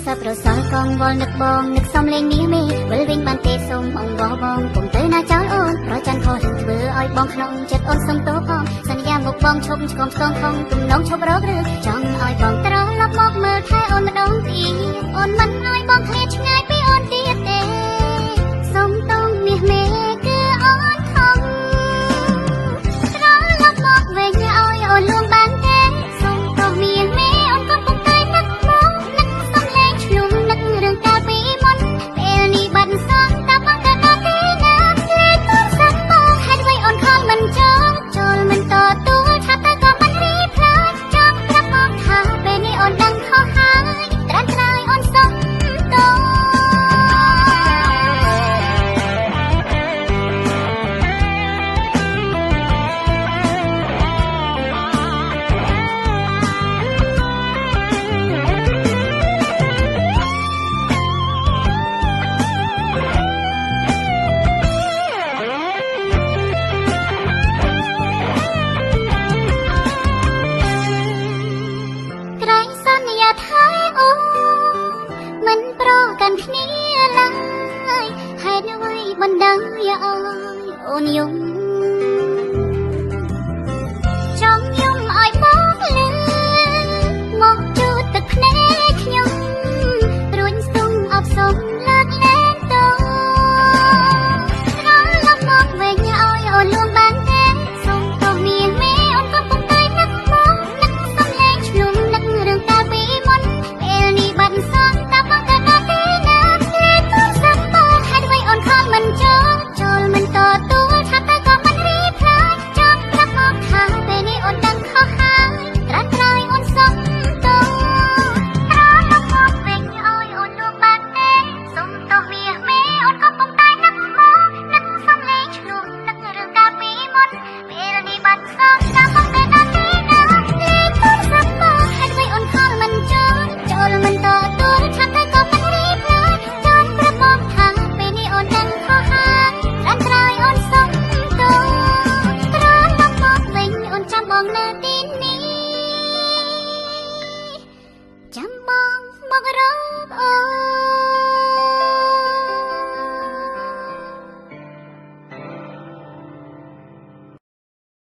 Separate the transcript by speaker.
Speaker 1: សាប្រសល់កងវល់នឹកបងនឹកសំលេងនេះមេវិលវិញបានទេសូមអង្វរបងគុំទៅណាចោលអូនប្រច័នខុសនឹងធ្វើឲ្យបងក្នុងចិត្តអូនសុំទោសផងសន្យាមកបងឈប់ឆ្កងឆ្កងខំទំនងឈប់រកឬចង់ឲ្យបងត្រឡប់មកមើលថែអូនម្ដងទៀតអូនមិនឲ្យបងឃ្លាតឆ្ងាយពីអូនទៀតទេសុំតងមាសមេគឺអូនខំត្រឡប់មកវិញឲ្យអូនលួងបានទេសុំតងមាសមេអូនក៏ពុកតែនឹកមកនឹកសំឡេងឆ្លុំនឹករឿងកាលពីមុនពេលនេះបាត់សោះតែបងក៏ដល់ទីណាលេខទូរស័ព្ទបងហេតុអ្វីអូនខលមិនចូលមិនតទួលថាតែក៏មិនរីផ្លាយចង់ប្រាប់មកថាពេលនេះអូនដឹងខុសហើយត្រាំត្រើយអូនសុំទោសក្រែងសន្យាថាអូនមិនប្រកាន់គ្នាឡើយហេតុអ្វីបណ្ដឹងឲ្យអូនយំចង់យំឲ្យមកលឺមកជូតទឹកភ្នែកខ្ញុំរួញស្ទង់អបសុំលើកលែងតត្រឡប់មកវិញឲ្យអូនលួងបានទេសុំទោសមានមេអូនក៏ពុកតែនឹកមកនឹកសំឡេងឆ្លុំនឹករឿងកាលពីមុនពេលនេះបាត់សោះតែបងក៏ដល់ទីណាលេខទូរស័ព្ទបងហេតុអ្វីអូនខលមិនចូលមិនតទួលថាតែក៏មិនរីផ្លាយចង់ប្រាប់មកថាពេលនេះអូនដឹងខុសហើយត្រាំត្រើយអូនសុំទោសត្រឡប់មកវិញឲ្យអូនលួងបានទេសុំទោសមាសមេអូនក៏ពុកតែនឹកមកនឹកសំឡេងឆ្លុំនឹករឿងកាលពីមុនពេលនេះបាត់សោះតែបងក៏ដល់ទីណាលេខទូរស័ព្ទបងហេតុអ្វីអូនខលមិនចូលមិនតទួលថាតែក៏មិនរីផ្លាយចង់ប្រាប់មកថាពេលនេះអូនដឹងខុសហើយត្រាំត្រើយអូនសុំទោសត្រឡប់មកវិញអូនចាំបងនៅទីនេះចាំបងមករកអូន